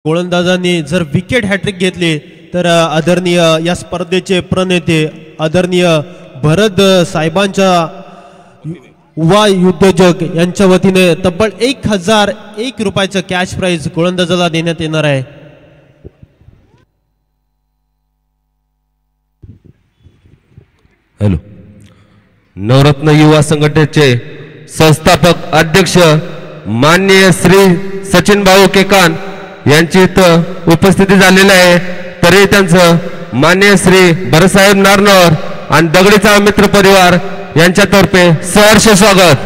गोलंदाजांनी जर wicket hat trick घेतली तर आदरणीय या स्पर्धेचे प्रणेते आदरणीय भरत साहेबांच्या युवा उद्योजक यांच्या वतीने तब्बल 1001 रुपयाचं कॅश प्राइज गोलंदाजाला देण्यात येणार आहे। हॅलो, नवरत्न युवा संघटनेचे संस्थापक अध्यक्ष माननीय श्री सचिन भाऊ केकान यांची इथं उपस्थिती झालेली आहे, तरी त्यांचं माननीय श्री भरतसाहेब नारनवर आणि दगडीचा मित्र परिवार यांच्यातर्फे सहर्ष स्वागत।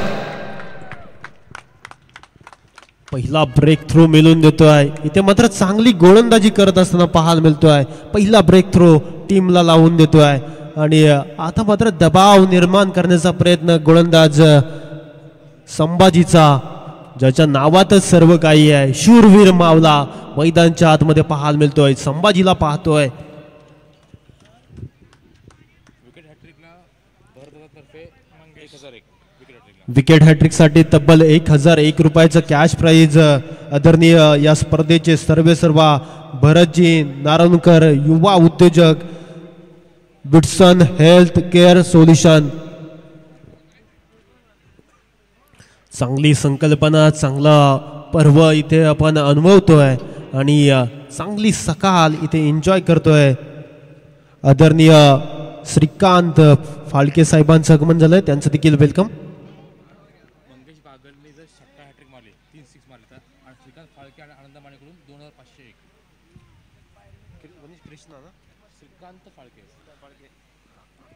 पहिला ब्रेक थ्रू मिळून देतोय, इथे मात्र चांगली गोलंदाजी करत असताना पाहायला मिळतोय। पहिला ब्रेक थ्रू टीमला लावून देतोय आणि आता मात्र दबाव निर्माण करण्याचा प्रयत्न गोलंदाज संभाजीचा, ज्याच्या नावातच सर्व काही आहे, शूरवीर मावला मैदानच्या आतमध्ये पाहायला मिळतोय। संभाजीला पाहतोय, विकेट हॅट्रिक साठी तब्बल 1001 रुपयाचं कॅश प्राइज आदरणीय या स्पर्धेचे सर्वेसर्वा भरतजी नारायणकर युवा उद्योजक बिट्सन हेल्थ केअर सोल्युशन। चांगली संकल्पना, चांगला पर्व इथे आपण अनुभवतोय आणि चांगली सकाळ इथे एन्जॉय करतोय। आदरणीय श्रीकांत फाळके साहेबांचं आगमन झालंय, त्यांचं देखील वेलकम।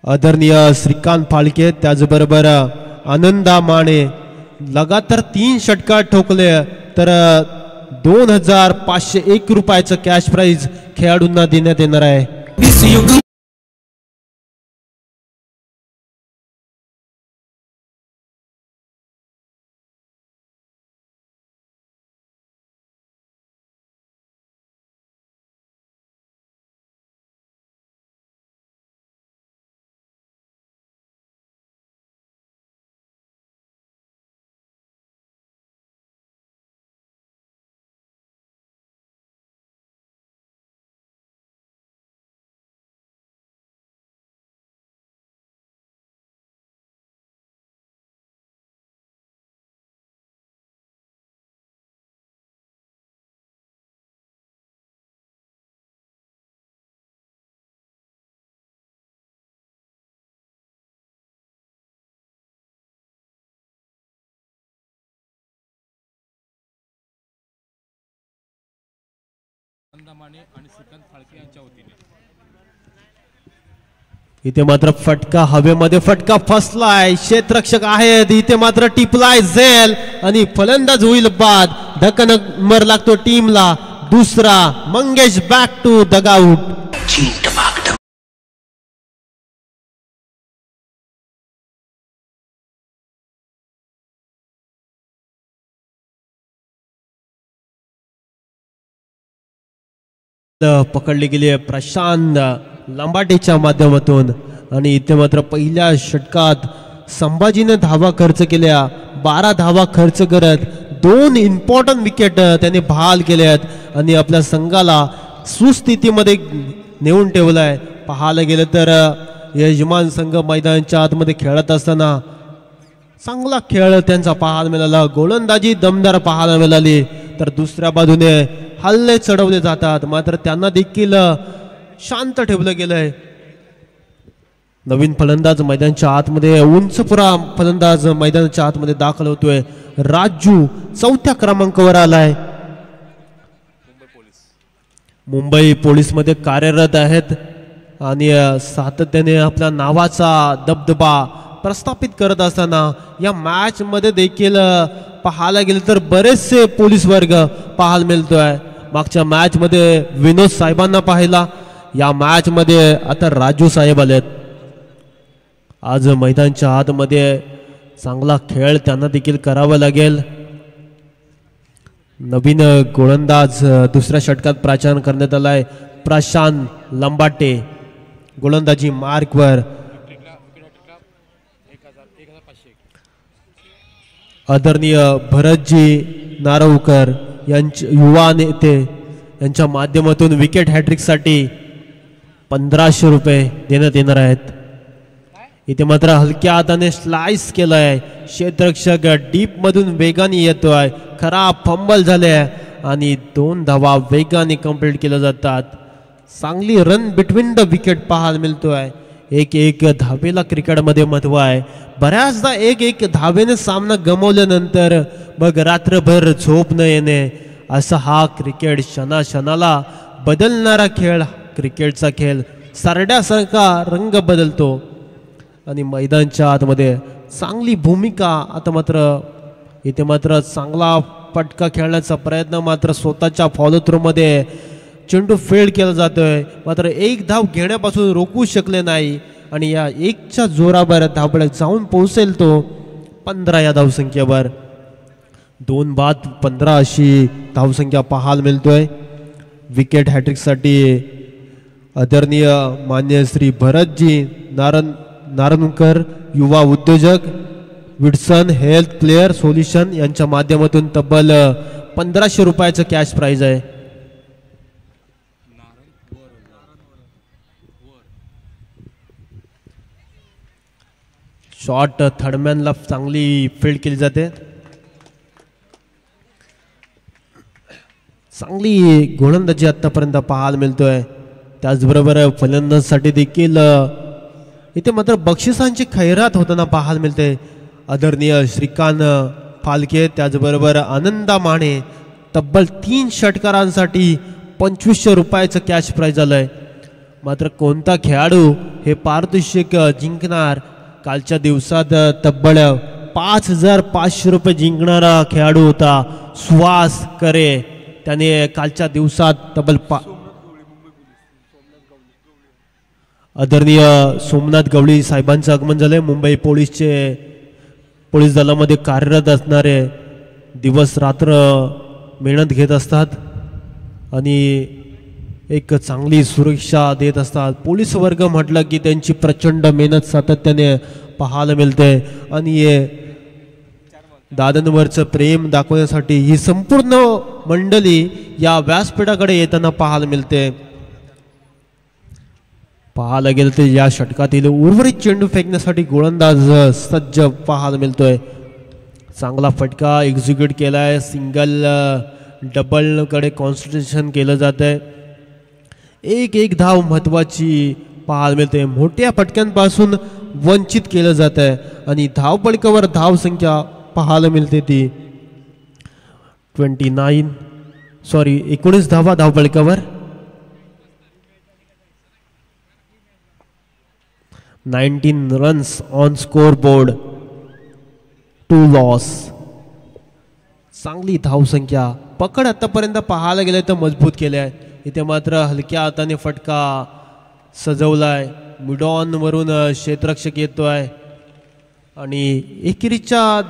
आदरणीय श्रीकांत फाळके, त्याचबरोबर आनंदा माने लगातार 3 षटकार ठोकले तर 2501 रुपयाचं कॅश प्राइज खेळाडूंना देण्यात येणार आहे। इथे मात्र फटका हवेमध्ये, फटका फसलाय, क्षेत्ररक्षक आहेत, इथे मात्र टिपलाय झेल आणि फलंदाज होईल बाद। धक्का नंबर लागतो टीमला दुसरा। Mangesh back to dugout. पकडली गेली प्रशांत लंबाटेच्या माध्यमातून आणि इथे मात्र पहिल्या षटकात संभाजीने धावा खर्च केल्या, 12 धावा खर्च करत 2 इम्पॉर्टंट विकेट त्याने बहाल केल्यात आणि आपल्या संघाला सुस्थितीमध्ये नेऊन ठेवलाय। पाहायला गेलं तर यजमान संघ मैदानाच्या आतमध्ये खेळत असताना चांगला खेळ त्यांचा पाहायला मिळाला, गोलंदाजी दमदार पाहायला मिळाली, तर दुसऱ्या बाजूने हल्ले चढवले जातात, मात्र त्यांना देखील शांत ठेवलं गेलंय। नवीन फलंदाज मैदानाच्या आतमध्ये, उंचपुरा फलंदाज मैदानाच्या आतमध्ये दाखल होतोय। राजू 4थ्या क्रमांकावर आलाय। मुंबई पोलीस मध्ये कार्यरत आहेत आणि सातत्याने आपल्या नावाचा दबदबा प्रस्थापित करत असताना या मॅच मध्ये देखील पाहायला गेलं तर बरेचसे पोलीस वर्ग पाहायला मिळतोय। मागच्या मॅच मध्ये विनोद साहेबांना पाहिला, या मॅच मध्ये आता राजू साहेब आलेत। आज मैदानाच्या आतमध्ये चांगला खेळ त्यांना देखील करावा लागेल। नवीन गोलंदाज दुसऱ्या षटकात प्राचारण करण्यात आलाय, प्रशांत लंबाटे गोलंदाजी मार्कवर। आदरणीय भरतजी नारवकर यांचे युवा नेते यांच्या माध्यमातून विकेट हॅट्रिकसाठी 1500 रुपये देण्यात येणार आहेत. इथे मात्र हलक्या हाताने स्लाइस केलाय, क्षेत्ररक्षक डीप मधून वेगाने येतोय, खराब फंबल झाले आणि 2 धावा वेगाने कंप्लीट केल्या जातात. चांगली रन बिटवीन द विकेट पाहायला मिळतोय. 1-1 धावेला क्रिकेटमध्ये महत्व आहे. बऱ्याचदा 1-1 धावेने सामना गमावल्यानंतर मग रात्रभर झोप न येणे, असा हा क्रिकेट क्षणाक्षणाला बदलणारा खेळ. क्रिकेटचा खेळ सरड्यासारखा रंग बदलतो आणि मैदानच्या आतमध्ये चांगली भूमिका. आता मात्र इथे मात्र चांगला फटका खेळण्याचा प्रयत्न मात्र स्वतःच्या फॉलो थ्रूमध्ये चेंडू फेल्ड केला जातोय. मात्र 1 धाव घेण्यापासून रोखू शकले नाही आणि या 1च्या जोरावर धावपळक जाऊन पोहोचेल तो 15 या धावसंख्येवर. 2 बाद 15 अशी धावसंख्या पाहायला मिळतोय. विकेट हॅट्रिकसाठी आदरणीय मान्य श्री भरतजी नारनकर, युवा उद्योजक, विडसन हेल्थ केअर सोल्युशन यांच्या माध्यमातून तब्बल 1500 रुपयाचं कॅश प्राइज आहे. शॉट थर्डमॅनला चांगली फील्ड केली जाते. चांगली गोलंदाजी आतापर्यंत पाहायला मिळतोय. त्याचबरोबर फलंदाजांसाठी देखील इथे मात्र बक्षिसांची खैरात होताना पाहायला मिळते. आदरणीय श्रीकांत फालके, त्याचबरोबर आनंदा माने तब्बल 3 षटकारांसाठी 2500 रुपयाचं कॅश प्राइज आलंय. मात्र कोणता खेळाडू हे पारितोषिक जिंकणार? कालच्या दिवसात तब्बल 5500 रुपये जिंकणारा खेळाडू होता सुहास करे. त्याने कालच्या दिवसात तब्बल आदरणीय सोमनाथ गवळी साहेबांचं आगमन झालंय. मुंबई पोलीस दलामध्ये कार्यरत असणारे, दिवस रात्र मेहनत घेत असतात आणि एक चांगली सुरक्षा देत असतात. पोलीस वर्ग म्हटलं की त्यांची प्रचंड मेहनत सातत्याने पाहायला मिळते आणि दादांवरचं प्रेम दाखवण्यासाठी ही संपूर्ण मंडळी या व्यासपीठाकडे येताना पाहायला मिळते. पाहायला गेलं तर या षटकातील उर्वरित चेंडू फेकण्यासाठी गोलंदाज सज्ज पाहायला मिळतोय. चांगला फटका एक्झिक्यूट केलाय. सिंगल डबल कडे कॉन्सन्ट्रेशन केलं जात आहे. 1-1 धाव महत्वाची पाहायला मिळते. मोठ्या फटक्यांपासून वंचित केलं जात आहे आणि धावपळकावर धाव संख्या पाहायला मिळते ती 19 धावा धावपळकावर. 19 runs on score board, 2 loss. चांगली धावसंख्या. पकड आतापर्यंत पाहायला गेले तर मजबूत केले आहे. इथे मात्र हलक्या हाताने फटका सजवलाय. मिडॉन वरून क्षेत्ररक्षक येतोय आणि एकेरीच्या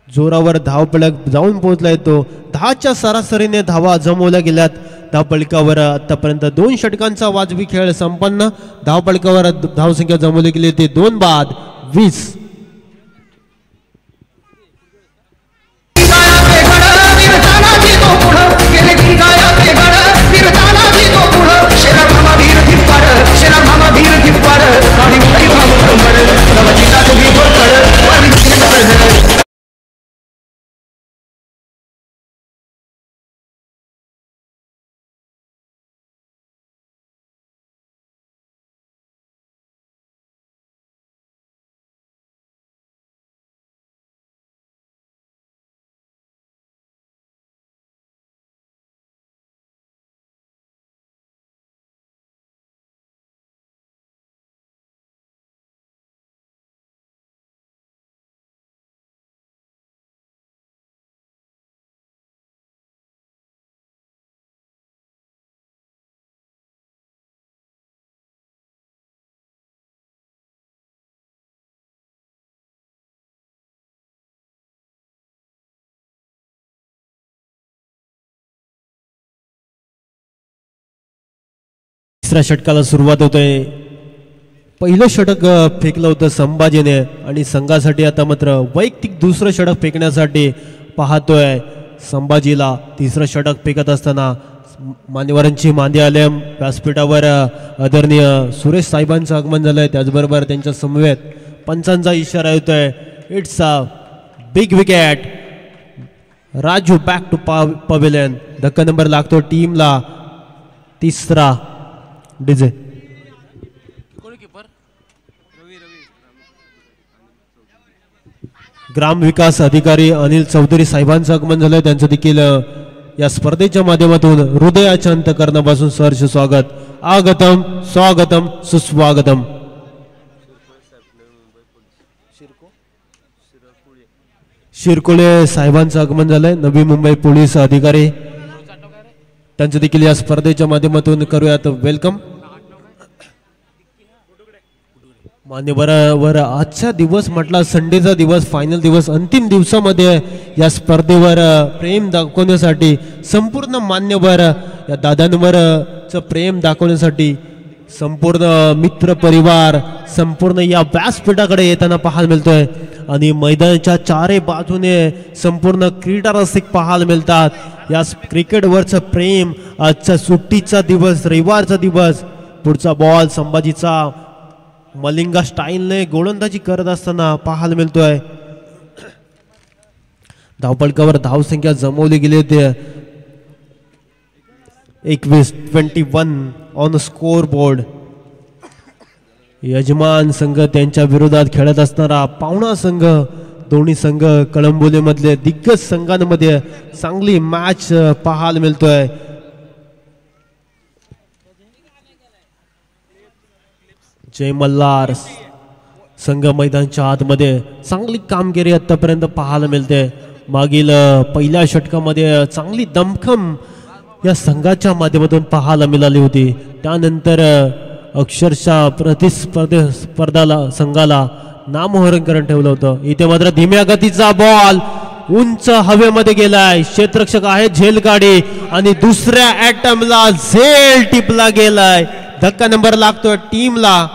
जोरावर धावपळक जाऊन पोहोचलाय तो. 10च्या सरासरीने धावा जमवल्या गेल्यात धावपळकावर. आतापर्यंत 2 षटकांचा वाजवी खेळ संपन्न. धावपळकावर धावसंख्या जमवली गेली ती 2 बाद 20. तिसऱ्या षटकाला सुरुवात होते. पहिलं षटक फेकलं होतं संभाजीने आणि संघासाठी आता मात्र वैयक्तिक दुसरं षटक फेकण्यासाठी पाहतोय संभाजीला. तिसरं षटक फेकत असताना मान्यवरांची मांदी आल्या व्यासपीठावर आदरणीय सुरेश साहेबांचं आगमन झालंय. त्याचबरोबर त्यांच्या समवेत पंचांचा इशारा येतोय. It's a big wicket. Raju back to pavilion. धक्का नंबर लागतो टीमला तिसरा. डीजे ग्राम विकास अधिकारी अनिल चौधरी साहेबांचं आगमन झालंय. त्यांचं देखील या स्पर्धेच्या माध्यमातून हृदयाच्या अंतकरणापासून सहर्ष स्वागत. आगतम स्वागतम सुस्वागतम. शिरकोळे साहेबांचं आगमन झालंय. नवी मुंबई पोलीस अधिकारी त्यांचं देखील या स्पर्धेच्या माध्यमातून करूयात वेलकम. मान्यवरांवर आजचा दिवस म्हटला संडेचा दिवस, फायनल दिवस, अंतिम दिवसामध्ये या स्पर्धेवर प्रेम दाखवण्यासाठी संपूर्ण मान्यवर या दादांवरचं प्रेम दाखवण्यासाठी संपूर्ण मित्र परिवार संपूर्ण या व्यासपीठाकडे येताना पाहायला मिळतोय. आणि मैदानाच्या चारही बाजूने संपूर्ण क्रीडा रसिक पाहायला मिळतात. या क्रिकेटवरचं प्रेम आजचा सुट्टीचा दिवस, रविवारचा दिवस. पुढचा बॉल संभाजीचा मलिंगा स्टाईलने गोलंदाजी करत असताना पाहायला मिळतोय. धावपळकावर धावसंख्या जमवली गेली होती 21 ऑन स्कोर बोर्ड. यजमान संघ त्यांच्या विरोधात खेळत असणारा पाहुणा संघ, दोन्ही संघ कळंबोलीमधले दिग्गज संघांमध्ये चांगली मॅच पाहायला मिळतोय. जय मल्हार संघ मैदानाच्या आतमध्ये चांगली कामगिरी आतापर्यंत पाहायला मिळते. मागील पहिल्या षटकामध्ये चांगली दमखम या संघाच्या माध्यमातून पाहायला मिळाली होती. त्यानंतर अक्षरशः स्पर्धाला संघाला नामोहरण करून ठेवलं होतं. इथे मात्र धीम्या गतीचा बॉल उंच हवेमध्ये गेलाय. क्षेत्ररक्षक आहे झेल गाडी आणि दुसऱ्या ॲटमला झेल टिपला गेलाय. धक्का नंबर लागतोय टीमला.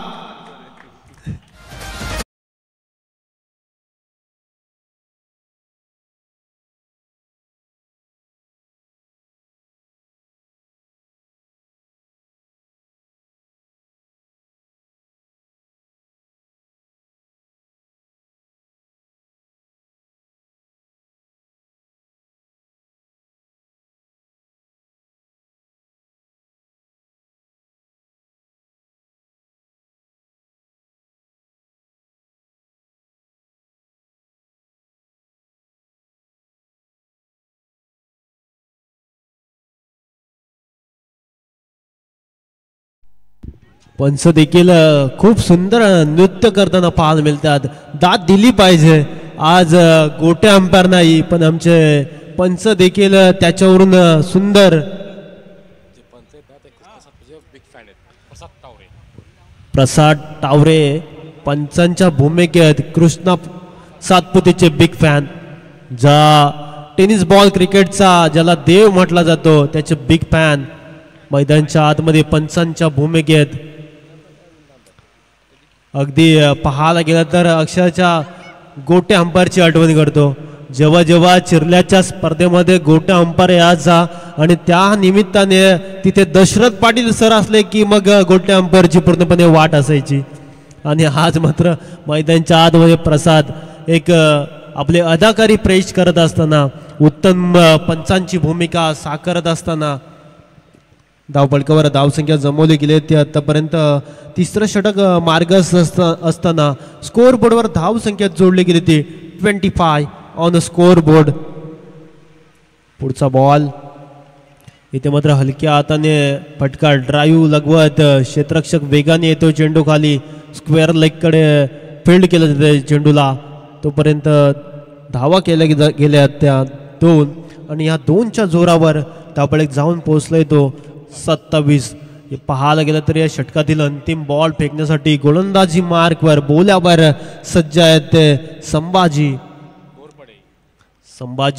पंच देखील खूप सुंदर नृत्य करताना पाहायला मिळतात. दाद दिली पाहिजे. आज गोट्या अंपायर नाही पण आमचे पंच देखील त्याच्यावरून सुंदर. प्रसाद टावरे पंचांच्या भूमिकेत कृष्णा सातपुतेचे बिग फॅन. ज्या टेनिस बॉल क्रिकेटचा ज्याला देव म्हटला जातो त्याचे बिग फॅन मैदानाच्या आतमध्ये पंचांच्या भूमिकेत. अगदी पाहायला गेला तर अक्षरशः गोट्या अंपायरची आठवण करतो. जेव्हा जेव्हा चिरल्याच्या स्पर्धेमध्ये गोट्या अंपायर यायचा आणि त्या निमित्ताने तिथे दशरथ पाटील सर असले की मग गोट्या अंपायरची पूर्णपणे वाट असायची. आणि आज मात्र मैदानाच्या आतमध्ये प्रसाद एक आपले अदाकारी प्रेश करत असताना उत्तम पंचांची भूमिका साकारत असताना धावपळकावर धावसंख्या जमवली गेली. ते आतापर्यंत तिसरं षटक मार्गस्थ असताना स्कोअर बोर्डवर धावसंख्या जोडली गेली ती 25 ऑन स्कोअर बोर्ड. पुढचा बॉल इथे मात्र हलक्या हाताने फटका ड्राईव्ह लगवत क्षेत्ररक्षक वेगाने येतो. चेंडू खाली स्क्वेअर लेगकडे फील्ड केलं जाते चेंडूला. तोपर्यंत धावा केल्या गेल्या त्या 2 आणि या 2च्या जोरावर धावपळीक जाऊन पोहोचलाय तो 27. पाहायला गेलं तर या षटकातील अंतिम बॉल फेकण्यासाठी गोलंदाजी मार्कवर बोल्यावर सज्ज आहेत संभाजी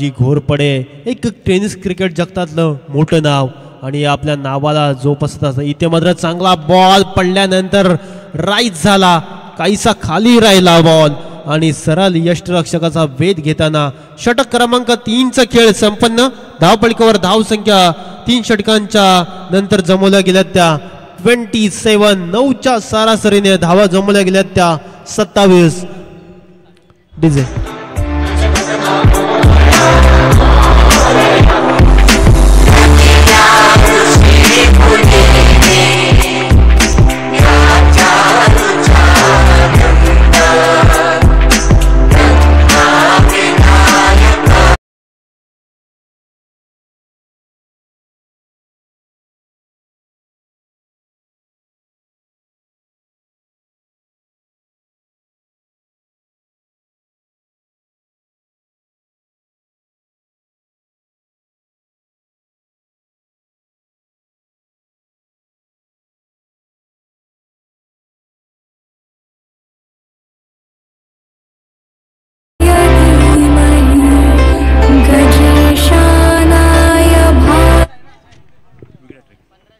घोरपडे. एक टेनिस क्रिकेट जगतातलं मोठं नाव आणि आपल्या नावाला जोपासत असतं. इथे मात्र चांगला बॉल पडल्यानंतर राईज झाला, काहीसा खाली राहिला बॉल आणि सरळ यष्टरक्षकाचा वेध घेताना षटक क्रमांक 3चा खेळ संपन्न. धावपळीकावर धावसंख्या 3 षटकांच्या नंतर जमवल्या गेल्या त्या 27. 9च्या सरासरीने धावा जमवल्या गेल्या त्या 27. डीजे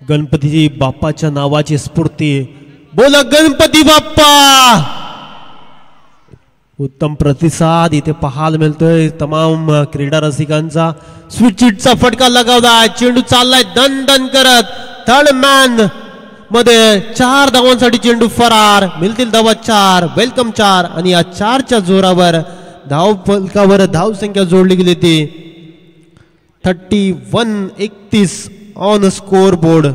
गणपती बाप्पाच्या नावाची स्फूर्ती. बोला गणपती बाप्पा. उत्तम प्रतिसाद इथे पाहायला मिळतोय तमाम क्रीडा रसिकांचा. स्वीट चिटचा फटका लगावला. चेंडू चाललाय दन दन करत. थर्ड मॅन मध्ये 4 धावांसाठी चेंडू फरार. मिळतील धावा 4. वेलकम 4. आणि या 4च्या जोरावर धाव फलकावर धाव संख्या जोडली गेली ती 31-31 ऑन स्कोर बोर्ड.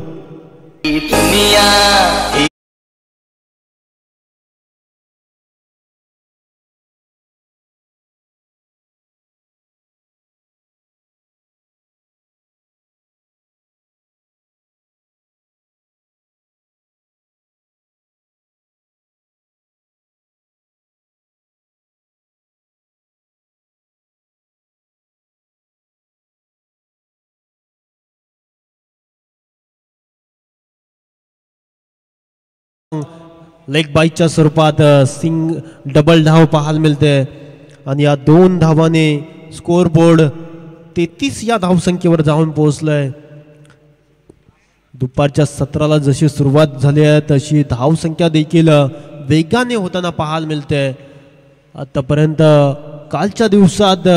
लेग बाईच्या स्वरूपात सिंग डबल धाव पाहायला मिळते आणि या 2 धावाने स्कोर बोर्ड 33 या धावसंख्येवर जाऊन पोहोचलंय. दुपारच्या सत्राला जशी सुरुवात झाली आहे तशी धावसंख्या देखील वेगाने होताना पाहायला मिळते. आतापर्यंत कालच्या दिवसात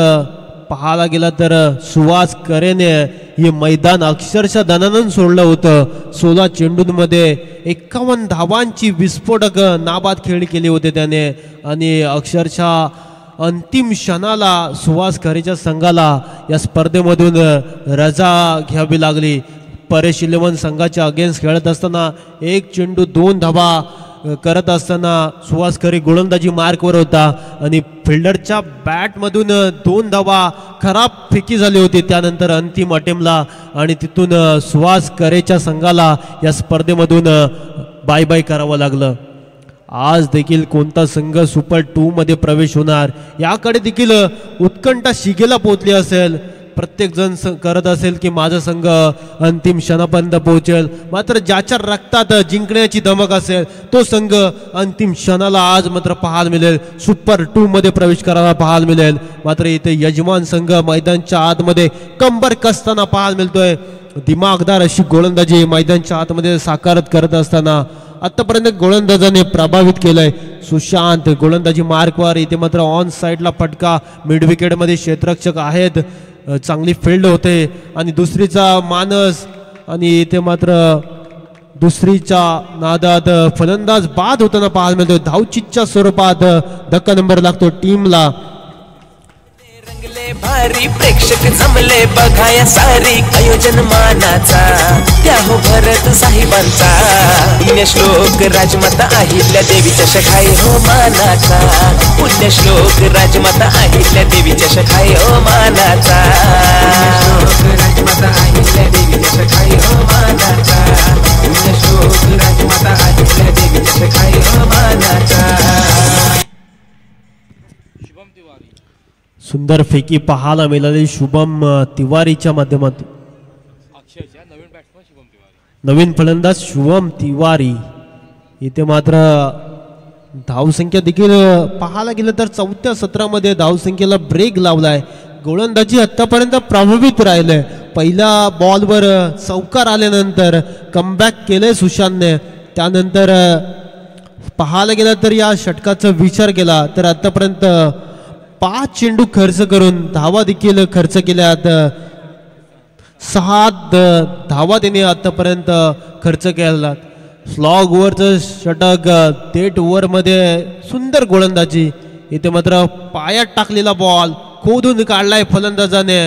पाहायला गेला तर सुहास करेने हे मैदान अक्षरशः दणानून सोडलं होतं. 16 चेंडूंमध्ये 51 धावांची विस्फोटक नाबाद खेळी केली होते त्याने आणि अक्षरशः अंतिम क्षणाला सुहास करेच्या संघाला या स्पर्धेमधून रजा घ्यावी लागली. परेश 11 संघाच्या अगेन्स्ट खेळत असताना 1 चेंडू 2 धावा करत असताना सुहास खरे गोलंदाजी मार्कवर होता आणि फिल्डरच्या बॅटमधून 2 धावा खराब फेकी झाली होती त्यानंतर अंतिम अटेम्पला आणि तिथून सुहास करेच्या संघाला या स्पर्धेमधून बाय बाय करावं लागलं. आज देखील कोणता संघ सुपर 2 मध्ये प्रवेश होणार याकडे देखील उत्कंठा शिगेला पोहोचली असेल. प्रत्येक जण करत असेल की माझा संघ अंतिम क्षणापर्यंत पोहोचेल. मात्र ज्याच्या रक्तात जिंकण्याची धमक असेल तो संघ अंतिम क्षणाला आज मात्र पाहायला मिळेल सुपर 2 मध्ये प्रवेश करायला पाहायला मिळेल. मात्र इथे यजमान संघ मैदानच्या आतमध्ये कंबर कसताना पाहायला मिळतोय. दिमागदार अशी गोलंदाजी मैदानच्या आतमध्ये साकारत करत असताना आतापर्यंत गोलंदाजाने प्रभावित केलंय. सुशांत गोलंदाजी मार्कवर. इथे मात्र ऑन साइडला फटका. मिड विकेट मध्ये क्षेत्ररक्षक आहेत. चांगली फील्ड होते आणि दुसरीचा मानस आणि इथे मात्र दुसरीच्या नादात फलंदाज बाद होताना पाहायला मिळतो. धावचितच्या स्वरूपात धक्का नंबर लागतो टीमला. भारी प्रेक्षक जमले बघाया सारी आयोजन मानाचा त्या हो भरत साहेबांचा. पुण्यश्लोक राजमाता अहिल्या देवीच्या शखाई हो मानाचा. पुण्यश्लोक राजमाता अहिल्या देवीच्या शखाई हो मानाचा. राजमाता अहिल्या देवीच्या शखाई हो मानाचा. पुण्यश्लोक राजमाता अहिल्या देवीच्या शखाई हो मानाचा. सुंदर फेकी पाहायला मिळाली शुभम तिवारीच्या माध्यमातून. नवीन फलंदाज शुभम तिवारी. इथे मात्र धावसंख्या देखील पाहायला गेलं तर 4थ्या सत्रामध्ये धावसंख्येला ब्रेक लावलाय. गोलंदाजी आतापर्यंत प्रभावित राहिले. पहिल्या बॉलवर चौकार आल्यानंतर कमबॅक केलंय सुशांतने. त्यानंतर पाहायला गेला तर या षटकाचा विचार केला तर आतापर्यंत 5 चेंडू खर्च करून धावा देखील खर्च केल्यात. धावा त्यांनी आतापर्यंत खर्च केला. स्लॉग ओव्हरचं षटक, थेट ओव्हरमध्ये सुंदर गोलंदाजी. इथे मात्र पायात टाकलेला बॉल खोदून काढलाय फलंदाजाने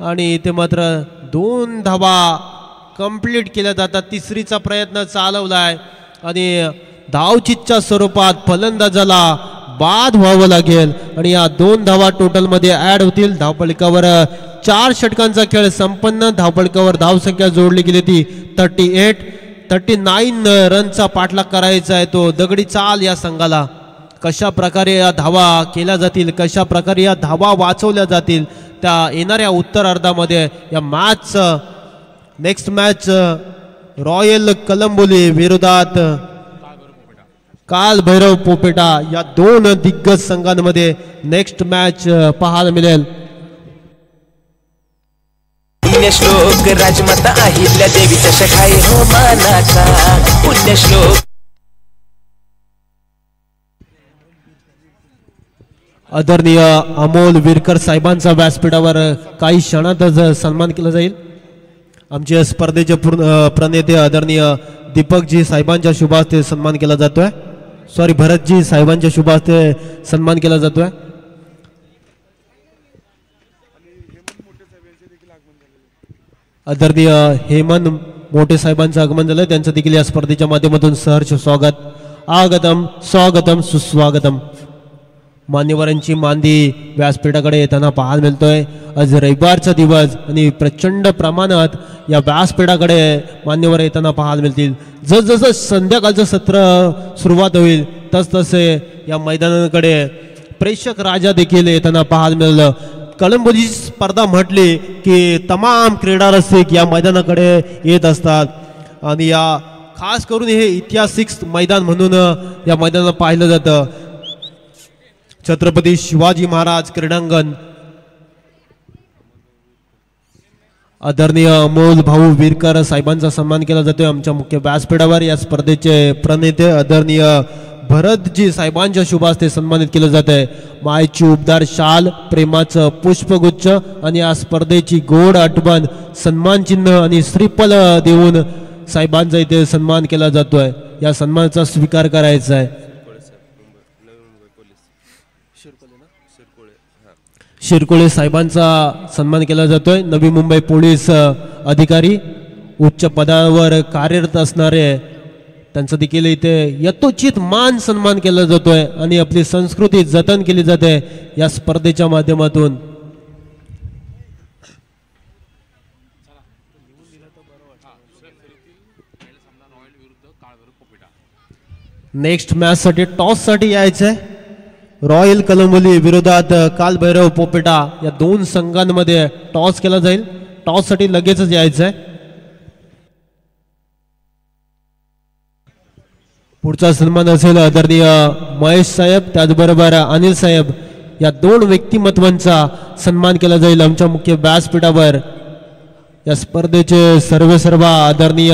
आणि इथे मात्र 2 धावा कंप्लीट केल्या जातात. तिसरीचा प्रयत्न चालवलाय आणि धावचीतच्या स्वरूपात फलंदाजाला बाद व्हावं लागेल आणि या 2 धावा टोटलमध्ये ऍड होतील. धावफलकावर 4 षटकांचा खेळ संपन्न. धावफलकावर धावसंख्या जोडली गेली ती 39 रनचा पाठलाग करायचा आहे तो दगडी चाल या संघाला. कशा प्रकारे या धावा केल्या जातील, कशा प्रकारे या धावा वाचवल्या जातील त्या येणाऱ्या उत्तरार्धामध्ये या मॅचचं नेक्स्ट मॅच रॉयल कलंबोली विरोधात काल भैरव पोपेटा या 2 दिग्गज संघांमध्ये नेक्स्ट मॅच पाहायला मिळेल. पुण्यश्लोक राजमाता अहिल्या देवीचा शखाई हो मानाचा. पुण्यश्लोक आदरणीय अमोल विरकर साहेबांचा व्यासपीठावर काही क्षणातच सन्मान केला जाईल. आमचे स्पर्धेचे प्रणेते आदरणीय दीपकजी साहेबांच्या शुभ हस्ते सन्मान केला जातोय. भरतजी साहेबांच्या शुभ हस्ते सन्मान केला जातोय. आदरणीय हेमंत मोठे साहेबांचं आगमन झालं. त्यांचं देखील या स्पर्धेच्या माध्यमातून सहर्ष स्वागत. आगतम स्वागतम सुस्वागतम. मान्यवरांची मांदी व्यासपीठाकडे येताना पाहायला मिळतोय. आज रविवारचा दिवस आणि प्रचंड प्रमाणात या व्यासपीठाकडे मान्यवर येताना पाहायला मिळतील. जसजसं संध्याकाळचं सत्र सुरुवात होईल तसतसे या मैदानाकडे प्रेक्षक राजा देखील येताना पाहायला मिळालं. कलंबोली स्पर्धा म्हटली की तमाम क्रीडा रसिक या मैदानाकडे येत असतात आणि या खास करून हे ऐतिहासिक मैदान म्हणून या मैदानात पाहिलं जातं. छत्रपती शिवाजी महाराज क्रीडांगण. आदरणीय अमोल भाऊ विरकर साहेबांचा सन्मान केला जातोय आमच्या मुख्य व्यासपीठावर. या स्पर्धेचे प्रणेते आदरणीय भरतजी साहेबांच्या शुभ हस्ते सन्मानित केलं जात आहे. मायची उबदार शाल, प्रेमाचं पुष्पगुच्छ आणि या स्पर्धेची गोड आठवण, सन्मान चिन्ह आणि श्रीफल देऊन साहेबांचा इथे सन्मान केला जातोय. या सन्मानाचा स्वीकार करायचा आहे. शिरकोळे साहेबांचा सन्मान केला जातोय. नवी मुंबई पोलीस अधिकारी, उच्च पदावर कार्यरत असणारे त्यांचा देखील इथे यथोचित मान सन्मान केला जातोय आणि आपली संस्कृती जतन केली जाते या स्पर्धेच्या माध्यमातून. नेक्स्ट मॅच साठी टॉस साठी यायचंय. रॉयल कलंबोली विरोधात काल भैरव पोपेटा या 2 संघांमध्ये टॉस केला जाईल. टॉस साठी लगेचच यायचंय. पुढचा सन्मान असेल आदरणीय महेश साहेब, त्याचबरोबर अनिल साहेब या 2 व्यक्तिमत्वांचा सन्मान केला जाईल आमच्या मुख्य व्यासपीठावर. या स्पर्धेचे सर्व आदरणीय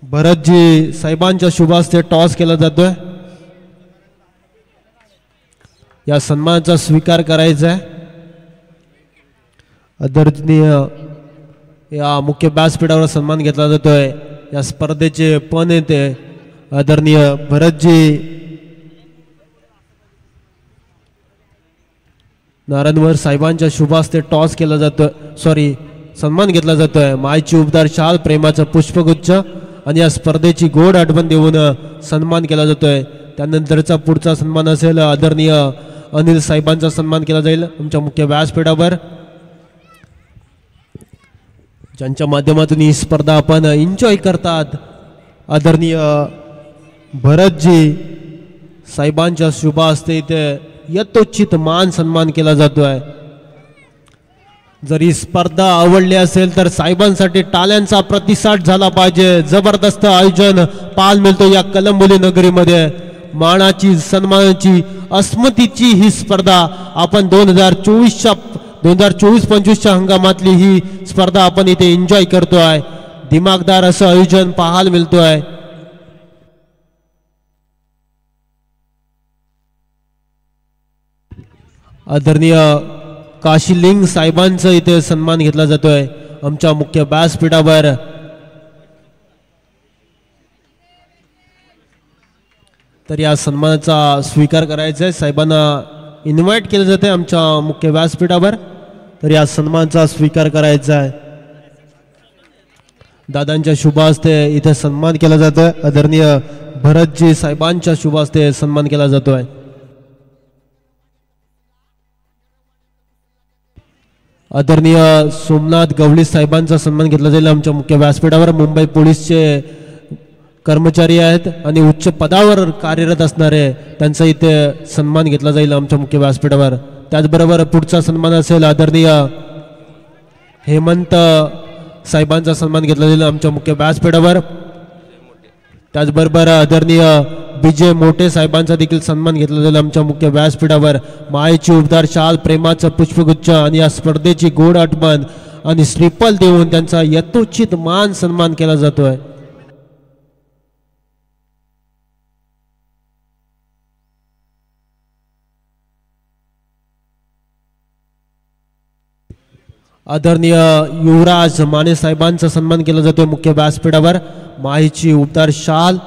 भरतजी साहेबांच्या शुभ हस्ते टॉस केला जातोय. या सन्मानाचा स्वीकार करायचा आहे. आदरणीय या मुख्य व्यासपीठावर सन्मान घेतला जातोय. या स्पर्धेचे प्रणेते आदरणीय भरतजी नारायणवर साहेबांच्या शुभ हस्ते टॉस केला जातोय, सन्मान घेतला जातोय. मायची उबदार शाल, प्रेमाचं पुष्पगुच्छ आणि या स्पर्धेची गोड आठवण देऊन सन्मान केला जातोय. त्यानंतरचा पुढचा सन्मान असेल आदरणीय अनिल साहेबांचा सन्मान केला जाईल आमच्या मुख्य व्यासपीठावर, ज्यांच्या माध्यमातून ही स्पर्धा आपण एन्जॉय करतात. आदरणीय भरतजी साहेबांच्या शुभ हस्ते इथे यथोचित मान सन्मान केला जातोय. जर ही स्पर्धा आवडली असेल तर साहेबांसाठी टाळ्यांचा प्रतिसाद झाला पाहिजे. जबरदस्त आयोजन पाहायला मिळतो या कलंबोली नगरीमध्ये. मानाची, सन्मानाची, अस्मतीची ही स्पर्धा आपण 2024-25च्या हंगामातली ही स्पर्धा आपण इथे एन्जॉय करतोय. दिमागदार असं आयोजन पाहायला मिळतोय. आदरणीय काशीलिंग साहेबांचा इथे सन्मान घेतला जातोय आमच्या मुख्य व्यासपीठावर. तर या सन्मानाचा स्वीकार करायचा आहे. साहेबांना इन्व्हाइट केलं जाते आमच्या मुख्य व्यासपीठावर. तर या सन्मानाचा स्वीकार करायचा आहे. दादांच्या शुभ हस्ते इथे सन्मान केला जातोय. आदरणीय भरतजी साहेबांच्या शुभ हस्ते सन्मान केला जातोय. आदरणीय सोमनाथ गवळी साहेबांचा सन्मान घेतला जाईल आमच्या मुख्य व्यासपीठावर. मुंबई पोलीसचे कर्मचारी आहेत आणि उच्च पदावर कार्यरत असणारे त्यांचा इथे सन्मान घेतला जाईल आमच्या मुख्य व्यासपीठावर. त्याचबरोबर पुढचा सन्मान असेल आदरणीय हेमंत साहेबांचा सन्मान घेतला जाईल आमच्या मुख्य व्यासपीठावर. त्याचबरोबर आदरणीय विजय मोठे साहेबांचा देखील सन्मान घेतला जाईल आमच्या मुख्य व्यासपीठावर. मायेची उबदार शाल, प्रेमाचं पुष्पगुच्छ आणि या स्पर्धेची गोड आठवण आणि श्रीफल देऊन त्यांचा यथोचित मान सन्मान केला जातोय. आदरणीय युवराज माने साहेबांचा सन्मान केला जातोय मुख्य व्यासपीठावर. मायेची उबदार शाल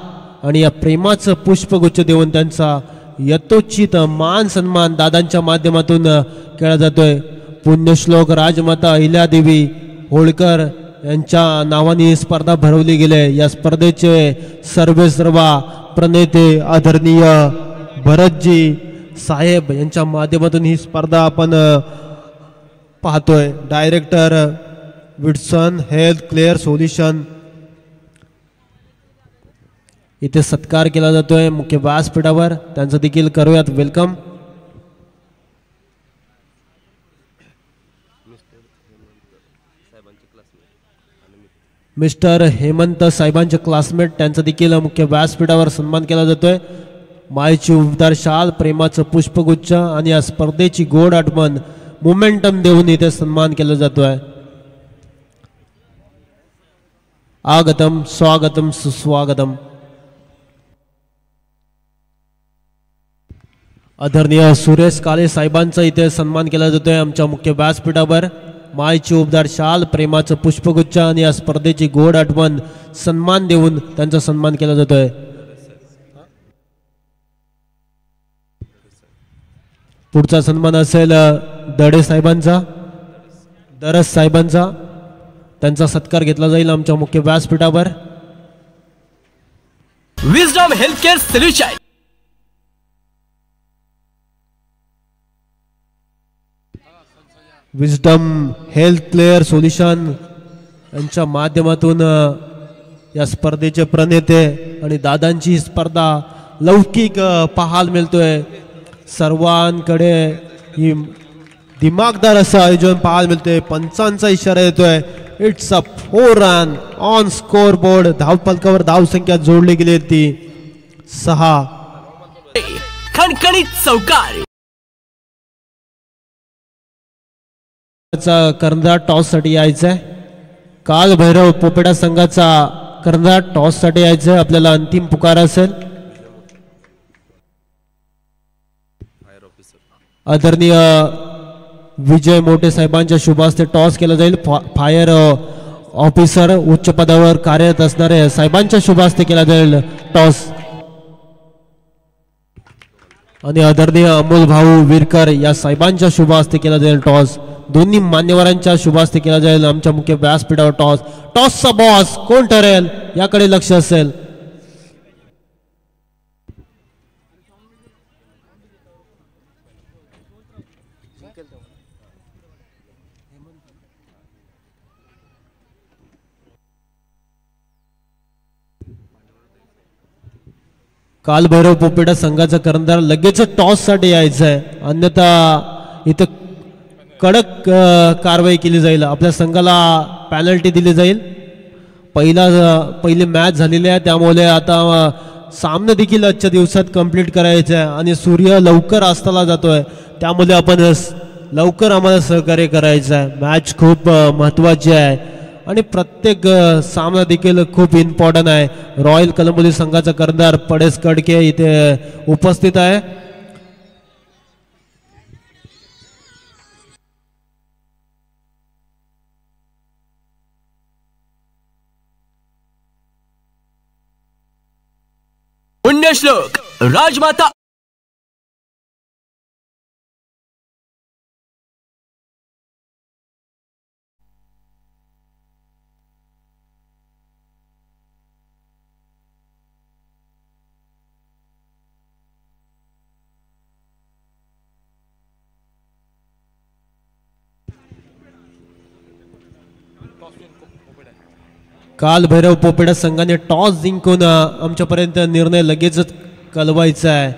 आणि या प्रेमाचं पुष्पगुच्छ देऊन त्यांचा यथोचित मान सन्मान दादांच्या माध्यमातून केला जातोय. पुण्यश्लोक राजमाता अहिल्यादेवी होळकर यांच्या नावाने स्पर्धा भरवली गेली. या स्पर्धेचे सर्वेसर्वा प्रणेते आदरणीय भरतजी साहेब यांच्या माध्यमातून ही स्पर्धा आपण पाहतोय. Director Whitson health care solution इथे सत्कार केला जातोय मुख्य व्यासपीठावर. त्यांचं देखील करूयात वेलकम. मिस्टर हेमंत साहेबांचे क्लासमेट त्यांचा देखील मुख्य व्यासपीठावर सन्मान केला जातोय. मायेची उबदार शाल, प्रेमाचं पुष्पगुच्छ आणि या स्पर्धेची गोड आठवण मोमेंटम देऊन इथे सन्मान केला जातोय. आगतम स्वागतम सुस्वागतम. आदरणीय सुरेश काळे साहेबांचा इथे सन्मान केला जातोय आमच्या मुख्य व्यासपीठावर. मायेची उबदार शाल, प्रेमाचं पुष्पगुच्छ आणि या स्पर्धेची गोड आठवण सन्मान देऊन त्यांचा सन्मान केला जातोय. पुढचा सन्मान असेल दडे साहेबांचा, दरस साहेबांचा. त्यांचा सत्कार घेतला जाईल आमच्या मुख्य व्यासपीठावर. Wisdom health care solution wisdom health care solution यांच्या माध्यमातून या स्पर्धेचे प्रणेते आणि दादांची ही स्पर्धा लौकिक पाहायला मिळतोय. सर्वांकडे ही दिमागदार असं आयोजन पाहायला मिळतोय. पंचांचा इशारा येतोय. It's a 4 run on scoreboard. धावफलकावर धावसंख्या जोडली गेली ती 6. खणखणीत चौकार. कर्णधार टॉस साठी यायचा आहे. काल भैरव पोपेटा संघाचा कर्णधार टॉस साठी यायचं आहे. आपल्याला अंतिम पुकार असेल. आदरणीय विजय मोठे साहेबांच्या शुभ हस्ते टॉस केला जाईल. फायर ऑफिसर उच्च पदावर कार्यरत असणारे साहेबांच्या शुभ हस्ते केला जाईल टॉस. आणि आदरणीय अमोल भाऊ विरकर या साहेबांच्या शुभ हस्ते केला जाईल टॉस. दोन्ही मान्यवरांच्या शुभ हस्ते केला जाईल आमच्या मुख्य व्यासपीठावर टॉस. टॉसचा बॉस कोण ठरेल याकडे लक्ष असेल. काल भैरव पोपेटा संघाचा कर्णधार लगेच टॉस साठी यायचा आहे. अन्यथा इथं कडक कारवाई केली जाईल. आपल्या संघाला पॅनल्टी दिली जाईल. पहिली मॅच झालेली आहे त्यामुळे आता सामना देखील आजच्या दिवसात कंप्लीट करायचा आहे आणि सूर्य लवकर अस्ताला जातोय त्यामुळे आपण लवकर आम्हाला सहकार्य करायचं आहे. मॅच खूप महत्त्वाची आहे आणि प्रत्येक सामना देखील खूप इम्पॉर्टंट आहे. रॉयल कलंबोली संघाचा कर्णधार पडेस कडके इथे उपस्थित आहे. पुण्यश्लोक राजमाता काल भैरव पोपेडा संघाने टॉस जिंकून आमच्यापर्यंत निर्णय लगेचच कळवायचा आहे.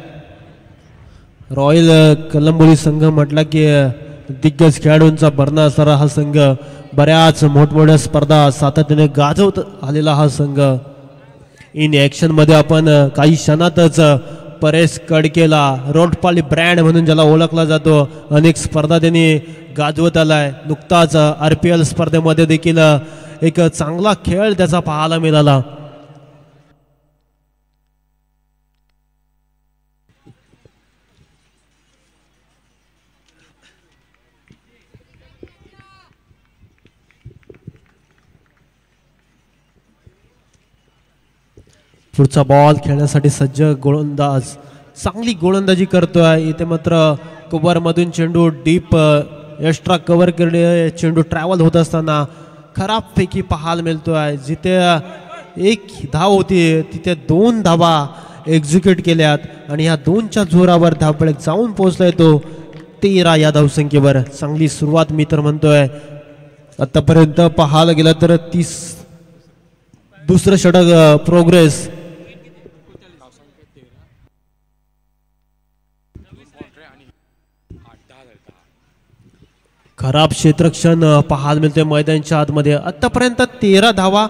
रॉयल कलंबोली संघ म्हटला की दिग्गज खेळाडूंचा भरणा असणारा हा संघ, बऱ्याच मोठमोठ्या स्पर्धा सातत्याने गाजवत आलेला हा संघ. इन ॲक्शन मध्ये आपण काही क्षणातच परेश कडकेला रोडपाली ब्रँड म्हणून ज्याला ओळखला जातो, अनेक स्पर्धा त्यांनी गाजवत आलाय. नुकताच RPL स्पर्धेमध्ये देखील एक चांगला खेळ त्याचा पाहायला मिळाला. पुढचा बॉल खेळण्यासाठी सज्ज गोलंदाज चांगली गोलंदाजी करतोय. इथे मात्र कव्हर मधून चेंडू डीप एक्स्ट्रा कव्हर केले, चेंडू ट्रॅव्हल होत असताना खराब पैकी पाहायला मिळतोय. जिथे एक धाव होती तिथे 2 धावा एक्झिक्यूट केल्यात आणि ह्या 2च्या जोरावर धावपळक जाऊन पोहोचलाय तो 13 या धावसंख्येवर. चांगली सुरुवात मी तर म्हणतोय. आतापर्यंत पाहायला गेलं तर दुसरं षटक प्रोग्रेस. खराब क्षेत्ररक्षण पाहायला मिळते मैदानाच्या आतमध्ये. आतापर्यंत 13 धावा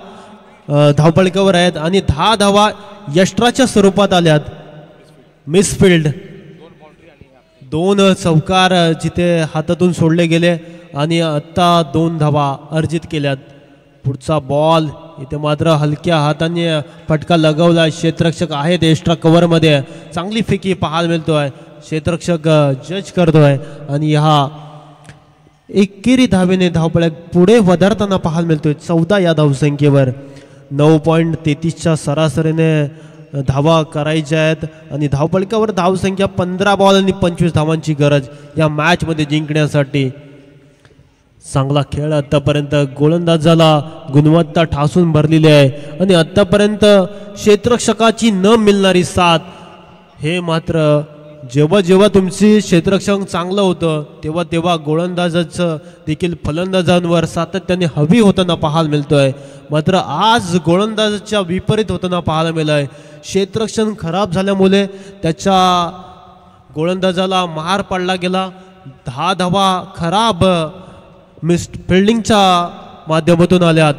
धावपळकावर आहेत आणि 10 धावा यष्ट्राच्या स्वरूपात आल्यात. मिसफिल्ड 2 चौकार जिथे हातातून सोडले गेले आणि आता 2 धावा अर्जित केल्यात. पुढचा बॉल इथे मात्र हलक्या हाताने फटका लगवला. क्षेत्ररक्षक आहेत एक्स्ट्रा कव्हर मध्ये. चांगली फेकी पाहायला मिळतोय. क्षेत्ररक्षक जज करतोय आणि हा एकेरी धावेने धावपळक पुढे वधारताना पाहायला मिळतोय 14 या धावसंख्येवर. 9.33च्या सरासरीने धावा करायच्या आहेत आणि धावपळकावर धावसंख्या 15 बॉल आणि 25 धावांची गरज या मॅच मध्ये जिंकण्यासाठी. चांगला खेळ आतापर्यंत गोलंदाजाला गुणवत्ता ठासून भरलेली आहे आणि आतापर्यंत क्षेत्ररक्षकाची न मिळणारी साथ. हे मात्र जेव्हा जेव्हा तुमची क्षेत्ररक्षण चांगलं होतं तेव्हा तेव्हा गोलंदाजाचं देखील फलंदाजांवर सातत्याने हवी होताना पाहायला मिळतोय. मात्र आज गोलंदाजाच्या विपरीत होताना पाहायला मिळालंय. क्षेत्ररक्षण खराब झाल्यामुळे त्याच्या गोलंदाजाला मार पडला गेला. 10 धावा खराब फिल्डिंगच्या माध्यमातून आल्यात.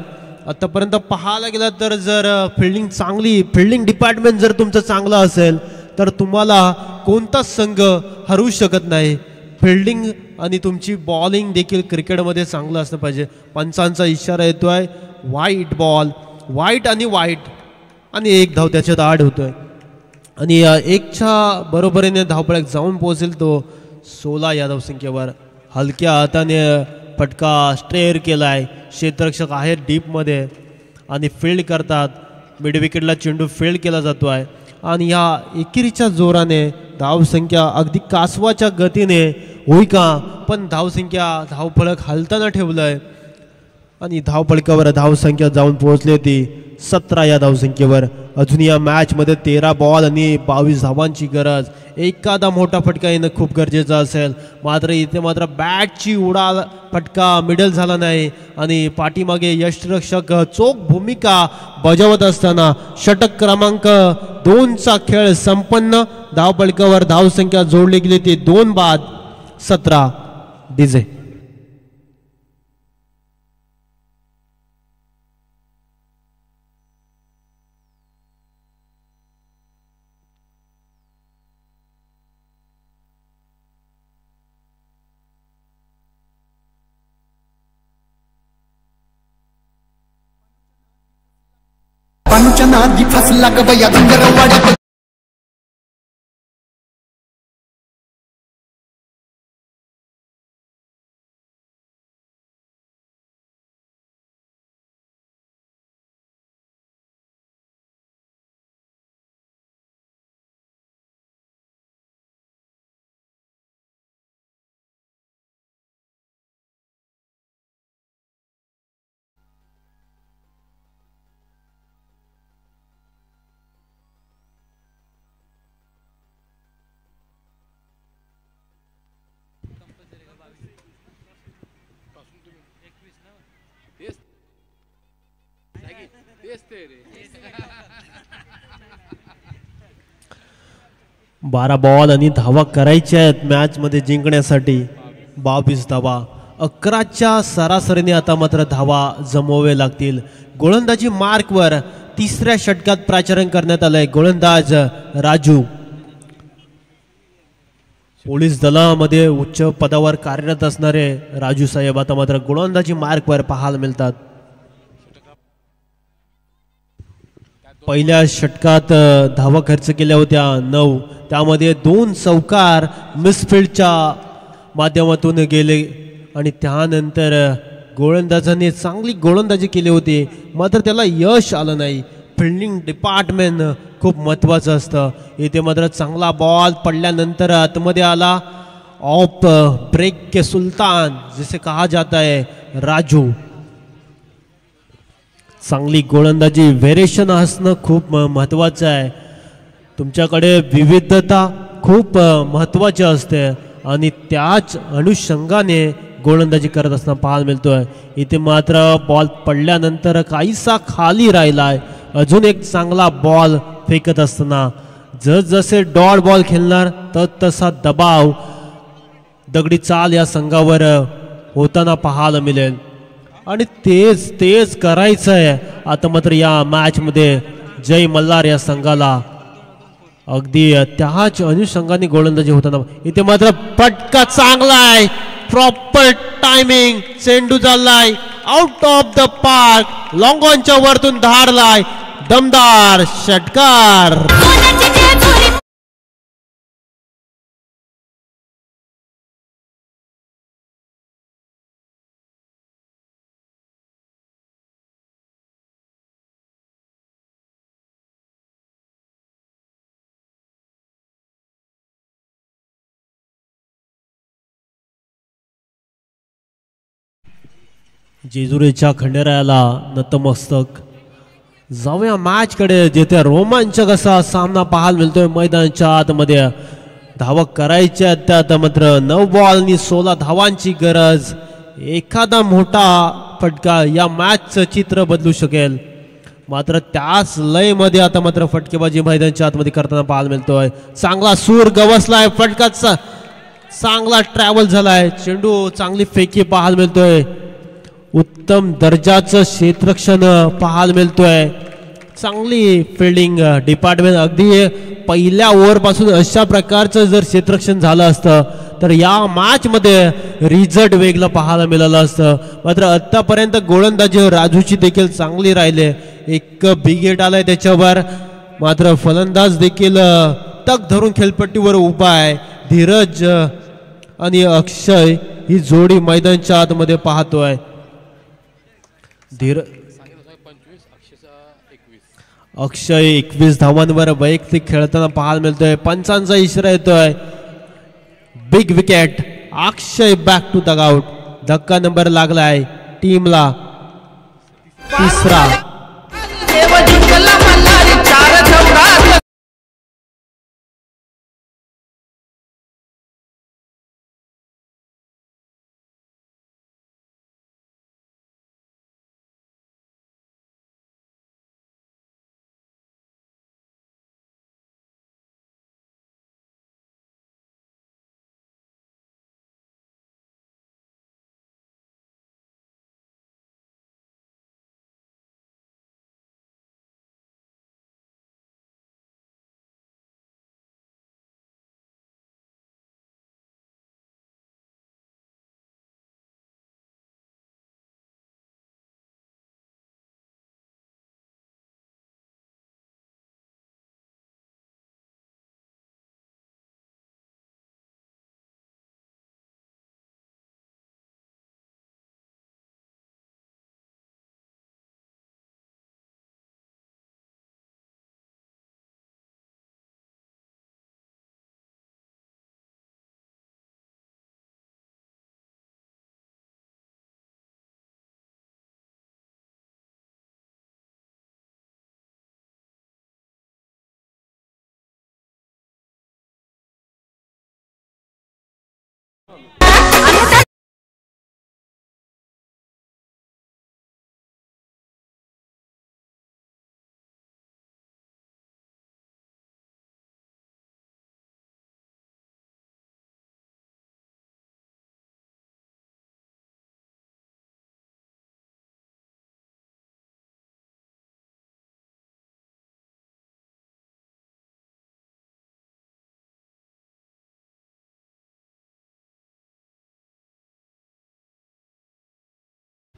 आतापर्यंत पाहायला गेला तर जर फिल्डिंग डिपार्टमेंट जर तुमचं चांगलं असेल तर तुम्हाला कोणताच संघ हरू शकत नाही. फिल्डिंग आणि तुमची बॉलिंग देखील क्रिकेटमध्ये चांगलं असलं पाहिजे. पंचांचा इशारा येतोय वाईट बॉल, वाईट आणि 1 धाव त्याच्यात आड होतोय आणि 1च्या बरोबरीने धावपळक जाऊन पोहोचेल तो 16 या धावसंख्येवर. हलक्या हाताने फटका स्ट्रेअर केलाय. क्षेत्ररक्षक आहेत डीपमध्ये आणि फील्ड करतात. मिड विकेटला चेंडू फील्ड केला जातो आहे आणि या एकेरीच्या जोराने धावसंख्या अगदी कासवाच्या गतीने होई का, पण धावफलक हलताना ठेवलंय आणि धावफलकावर धावसंख्या जाऊन पोहोचली ती 17 या धावसंख्येवर. अजून या मॅच मध्ये 13 बॉल आणि 22 धावांची गरज. एखादा मोठा फटका येणं खूप गरजेचं असेल. मात्र इथे मात्र बॅटची उडाल फटका मिडल झाला नाही आणि पाठीमागे यष्टिरक्षक चोख भूमिका बजावत असताना षटक क्रमांक 2चा खेळ संपन्न. धावफलकावर धावसंख्या जोडली गेली ती 2 बाद 17. डीजे पानूच्या नादी फसला ग बया डोंगरवाड्यात बारा बॉल आणि धावा करायच्या आहेत मॅच मध्ये जिंकण्यासाठी. 22 धावा, 11च्या सरासरीने आता मात्र धावा जमवावे लागतील. गोलंदाजी मार्कवर तिसऱ्या षटकात प्राचारण करण्यात आलंय. गोलंदाज राजू पोलीस दलामध्ये उच्च पदावर कार्यरत असणारे राजू साहेब आता मात्र गोलंदाजी मार्कवर पाहायला मिळतात. पहिल्या षटकात धावा खर्च केल्या होत्या 9, त्यामध्ये 2 चौकार मिसफिल्डच्या माध्यमातून गेले आणि त्यानंतर गोलंदाजांनी चांगली गोलंदाजी केली होती मात्र त्याला यश आलं नाही. फिल्डिंग डिपार्टमेंट खूप महत्त्वाचं असतं. इथे मात्र चांगला बॉल पडल्यानंतर आतमध्ये आला. ऑफ ब्रेक के सुल्तान जिसे कहा जाता है राजू. चांगली गोलंदाजी व्हेरिएशन असणं खूप महत्त्वाचं आहे. तुमच्याकडे विविधता खूप महत्त्वाची असते आणि त्याच अनुषंगाने गोलंदाजी करत असताना पाहायला मिळतोय. इथे मात्र बॉल पडल्यानंतर काहीसा खाली राहिलाय. अजून एक चांगला बॉल फेकत असताना जसे डॉट बॉल खेळणार तसा दबाव दगडी चाल या संघावर होताना पाहायला मिळेल आणि तेच करायचं आहे आता मात्र या मॅच मध्ये जय मल्हार या संघाला. अगदी त्याच अनुषंगाने गोलंदाजी होताना इथे मात्र फटका चांगला आहे. प्रॉपर टायमिंग, चेंडू चाललाय out of the park, long ऑनच्या वरतून धाडलाय. दमदार षटकार. जेजुरीच्या खंडेरायाला नतमस्तक. जाऊया मॅच कडे जिथे रोमांचक असा सामना पाहायला मिळतोय. मैदानाच्या आतमध्ये धावा करायच्या त्यात मात्र 9 बॉल आणि 16 धावांची गरज. एखादा मोठा फटका या मॅचचं चित्र बदलू शकेल मात्र त्याच लय मध्ये आता मात्र फटकेबाजी मैदानाच्या आतमध्ये करताना पाहायला मिळतोय. चांगला सूर गवसलाय, फटकाचा चांगला ट्रॅव्हल झालाय. चेंडू चांगली फेकी पाहायला मिळतोय. उत्तम दर्जाचं क्षेत्ररक्षण पाहायला मिळतोय. चांगली फिल्डिंग डिपार्टमेंट. अगदी पहिल्या ओव्हरपासून अशा प्रकारचं जर क्षेत्ररक्षण झालं असतं तर या मॅच मध्ये रिझल्ट वेगळं पाहायला मिळालं असतं. मात्र आतापर्यंत गोलंदाजी राजूची देखील चांगली राहिले. एक बिगेट आलाय त्याच्यावर मात्र फलंदाज देखील तक धरून खेळपट्टीवर उभा आहे. धीरज आणि अक्षय ही जोडी मैदानाच्या आतमध्ये पाहतोय. अक्षय 21 धावांवर वैयक्तिक खेळताना पाहायला मिळतोय. पंचांचा इशारा येतोय. Big wicket. Akshay back to द आउट. धक्का नंबर लागलाय टीमला 3रा.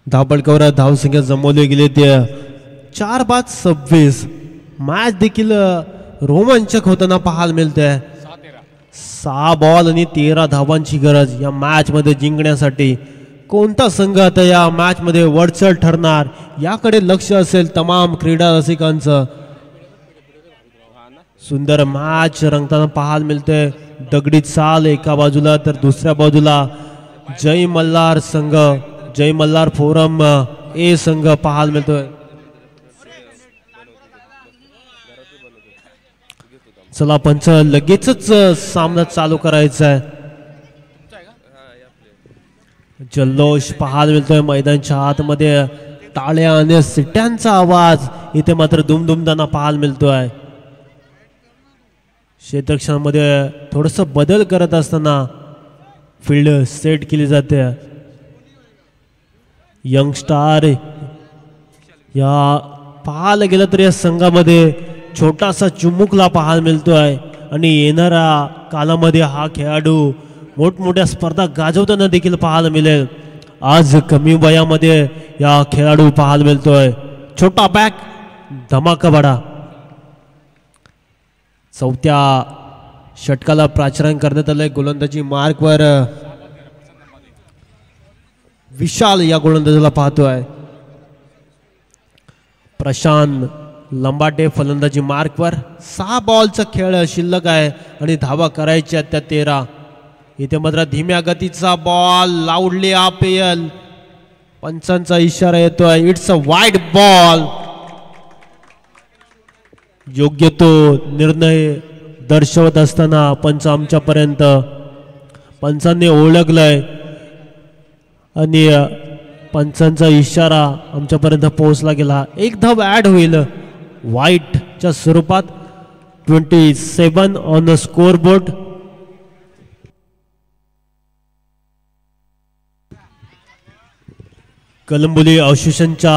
धावपळकावर धावसंख्या जमवली गेली ते 4-5-26. मॅच देखील रोमांचक होताना पाहायला मिळते. 6 बॉल आणि 13 धावांची गरज या मॅच मध्ये जिंकण्यासाठी. कोणता संघ आता या मॅच मध्ये वरचढ ठरणार याकडे लक्ष असेल तमाम क्रीडा रसिकांचं. सुंदर मॅच रंगताना पाहायला मिळते. दगडी चाल एका बाजूला तर दुसऱ्या बाजूला जय मल्हार संघ, जय मल्हार फोरम ए संघ पाहायला मिळतोय. चला पंच लगेचच सामना चालू करायचा आहे. जल्लोष पाहायला मिळतोय मैदानच्या आतमध्ये. टाळ्या आणि सिट्यांचा आवाज इथे मात्र दुमदुमताना पाहायला मिळतोय. क्षेत्ररक्षणामध्ये थोडस बदल करत असताना फील्ड सेट केली जाते. यंग स्टार या पाहायला गेलं तर या संघामध्ये छोटासा चुमुकला पाहायला मिळतोय आणि येणाऱ्या कालामध्ये हा खेळाडू मोठमोठ्या स्पर्धा गाजवताना देखील पाहायला मिळेल. आज कमी वयामध्ये या खेळाडू पाहायला मिळतोय. छोटा बॅक धमाका बडा. चौथ्या षटकाला प्राचारण करण्यात आलंय. गोलंदाजी मार्कवर विशाल या गोलंदाजाला पाहतोय. प्रशांत लंबाटे फलंदाजी मार्कवर. 6 बॉलचा खेळ शिल्लक आहे आणि धावा करायच्या त्या 13. इथे मात्र धीम्या गतीचा बॉल लाऊडली अपील. पंचांचा इशारा येतोय. It's a wide ball. योग्य तो निर्णय दर्शवत असताना पंच आमच्यापर्यंत पंचांनी ओळखलंय आणि पंचांचा इशारा आमच्यापर्यंत पोहोचला गेला. एक धाव ऍड होईल वाईटच्या स्वरूपात. 27 on the score board. Kalamboli असोसिएशनच्या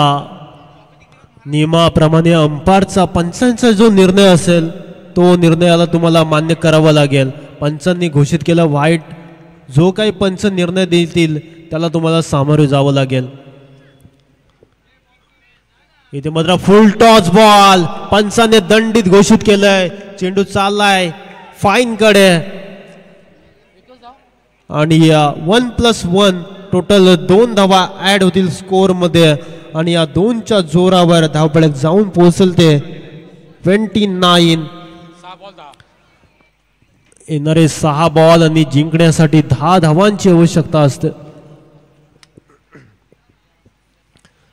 नियमाप्रमाणे अंपायरचा पंचांचा जो निर्णय असेल तो निर्णयाला तुम्हाला मान्य करावा लागेल. पंचांनी घोषित केलं वाईट. जो काही पंच निर्णय देतील त्याला तुम्हाला सामोरे जावं लागेल. इथे मात्र फुल टॉस बॉल पंचाने दंडित घोषित केलंय. चेंडू चाललाय फाईन कडे आणि 1+1 टोटल 2 धावा ऍड होतील स्कोर मध्ये आणि या 2च्या जोरावर धावपळक जाऊन पोहोचल ते 29. येणारे 6 बॉल आणि जिंकण्यासाठी 10 धावांची आवश्यकता असते.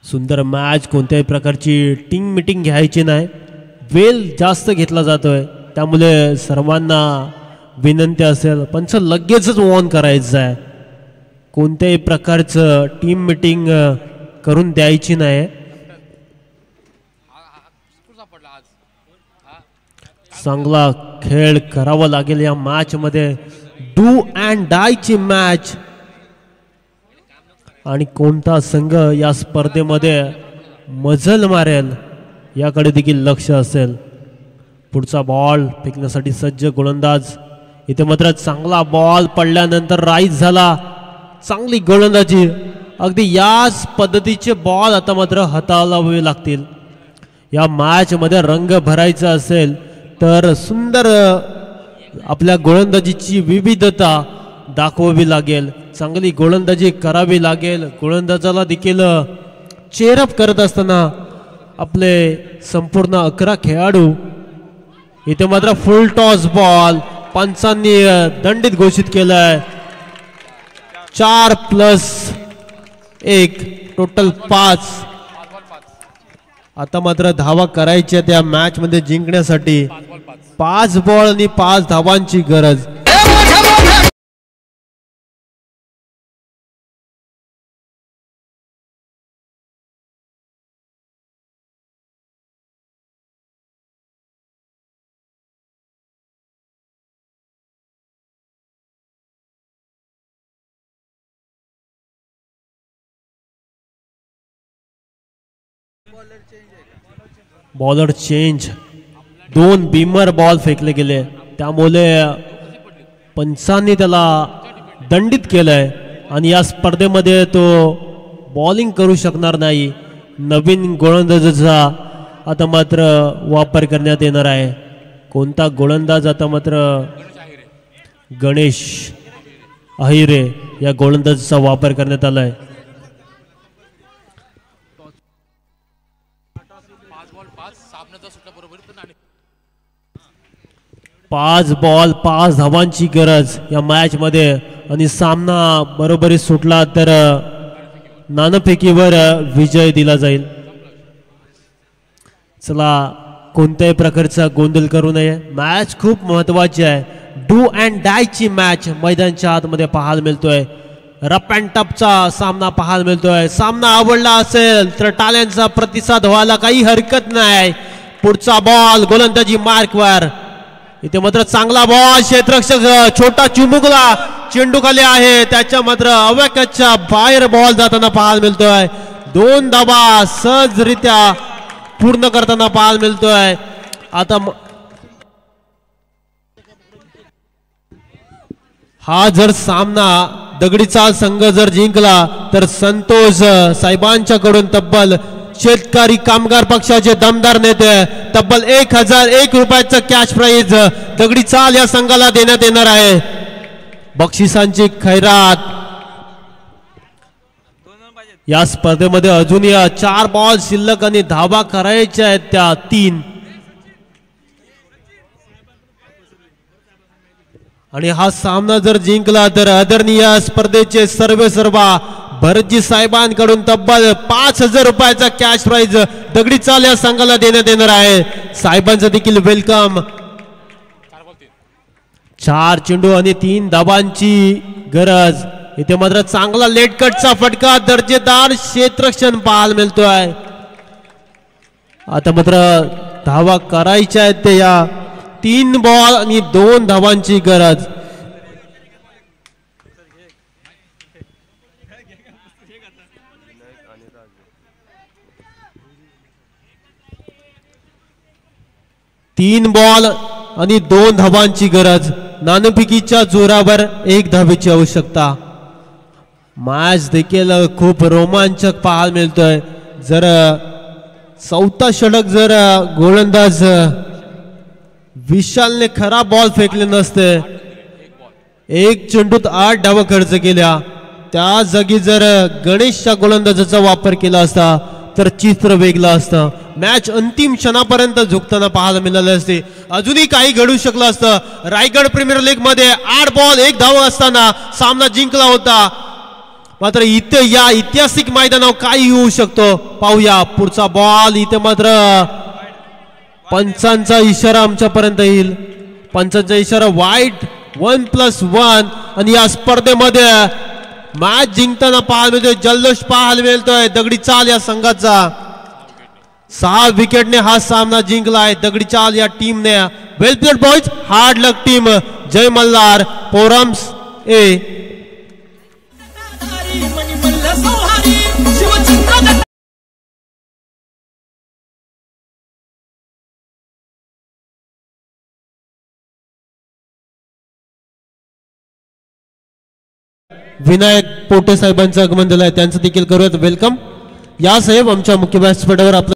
सुंदर मॅच. कोणत्याही प्रकारची टीम मिटिंग घ्यायची नाही. वेळ जास्त घेतला जातोय त्यामुळे सर्वांना विनंती असेल पंच लगेचच ऑन करायचं आहे. कोणत्याही प्रकारचं टीम मिटिंग करून द्यायची नाही. चांगला खेळ करावा लागेल या मॅच मध्ये. डू अँड डायची मॅच आणि कोणता संघ या स्पर्धेमध्ये मजल मारेल याकडे देखील लक्ष असेल. पुढचा बॉल फेकण्यासाठी सज्ज गोलंदाज. इथे मात्र चांगला बॉल पडल्यानंतर राईज झाला. चांगली गोलंदाजी. अगदी याच पद्धतीचे बॉल आता मात्र हाताळावे लागतील. या मॅच मध्ये रंग भरायचा असेल तर सुंदर आपल्या गोलंदाजीची विविधता दाखवावी लागेल. चांगली गोलंदाजी करावी लागेल. गोलंदाजाला देखील चेअरअप करत असताना आपले संपूर्ण 11 खेळाडू. इथे मात्र फुल टॉस बॉल पंचांनी दंडित घोषित केलाय. 4+1 टोटल 5. आता मात्र धावा करायच्या त्या मॅच मध्ये जिंकण्यासाठी. 5 बॉल आणि 5 धावांची गरज. Bowler change. 2 बीमर बॉल फेकले गेले त्यामुळे पंचांनी त्याला दंडित केलंय आणि या स्पर्धेमध्ये तो बॉलिंग करू शकणार नाही. नवीन गोलंदाजाचा आता मात्र वापर करण्यात येणार आहे. कोणता गोलंदाज आता मात्र गणेश अहिरे या गोलंदाजाचा वापर करण्यात आलाय. 5 बॉल 5 धावांची गरज या मॅच मध्ये आणि सामना बरोबरी सुटला तर नाणेफेकीवर विजय दिला जाईल. चला कोणत्याही प्रकारचा गोंधळ करू नये. मॅच खूप महत्वाची आहे. डू अँड डाय ची मॅच मैदानाच्या आतमध्ये पाहायला मिळतोय. रफ अँड टफचा सामना पाहायला मिळतोय. सामना आवडला असेल तर टाळ्यांचा प्रतिसाद व्हायला काही हरकत नाही. पुढचा बॉल गोलंदाजी मार्कवर. इथे मात्र चांगला बॉल क्षेत्ररक्षक छोटा चिमुकला चेंडू खाली आहे. त्याच्या मात्र अवकाशच्या बाहेर बॉल जाताना पाहायला मिळतोय. 2 धावा सहजरित्या पूर्ण करताना पाहायला मिळतोय. आता हा जर सामना दगडी चाल संघ जर जिंकला तर संतोष साहेबांच्याकडून तब्बल शेतकरी कामगार पक्षाचे दमदार नेते तब्बल 1001 रुपयाचं कॅश प्राइज दगडी चाल या संघाला देण्यात येणार आहे. बक्षिसांची खैरात. या स्पर्धेमध्ये अजूनही 4 बॉल शिल्लक आणि धावा करायच्या आहेत त्या 3. आणि हा सामना जर जिंकला तर आदरणीय स्पर्धेचे सर्वेसर्वा भरतजी साहेबांकडून तब्बल 5000 रुपयाचा कॅश प्राइज दगडी चाल या संघाला देण्यात येणार आहे. साहेबांचं देखील वेलकम. 4 चेंडू आणि 3 धावांची गरज. इथे मात्र चांगला लेट कटचा फटका दर्जेदार क्षेत्ररक्षण पाहायला मिळतोय. आता मात्र धावा करायच्या आहेत ते या 3 बॉल आणि 2 धावांची गरज. तीन बॉल आणि 2 धावांची गरज. नाणेफेकीच्या जोरावर 1 धावेची आवश्यकता. मॅच देखील खूप रोमांचक पाहायला मिळतोय. जर 4था षटक जर गोलंदाज विशालने खराब बॉल फेकले नसते, 1 चेंडूत 8 धावा खर्च केल्या, त्या जागी जर गणेशच्या गोलंदाजाचा वापर केला असता तर चित्र वेगळं असतं. मॅच अंतिम क्षणापर्यंत झुकताना पाहायला मिळाले असते. अजूनही काही घडू शकलं असतं. रायगड प्रीमियर लीग मध्ये 8 बॉल 1 धाव असताना सामना जिंकला होता. मात्र इथे या ऐतिहासिक मैदानावर काय होऊ शकतो पाहूया. पुढचा बॉल इथे मात्र पंचांचा इशारा आमच्यापर्यंत येईल. पंचांचा इशारा वाईट 1+1 आणि या स्पर्धेमध्ये मॅच जिंकताना पाहायला मिळतोय. जल्लोष पाहायला मिळतोय दगडी चाल या संघाचा. 6 विकेटने हा सामना जिंकला आहे दगडी चाल या टीमने. वेल प्लेड बॉयज. हार्ड लक टीम. जय मल्हार. फोरम्स ए. विनायक पोटे साहेबांचं आगमन झालं आहे. त्यांचं देखील करूयात वेलकम. या साहेब आमच्या मुख्य व्यासपीठावर आपलं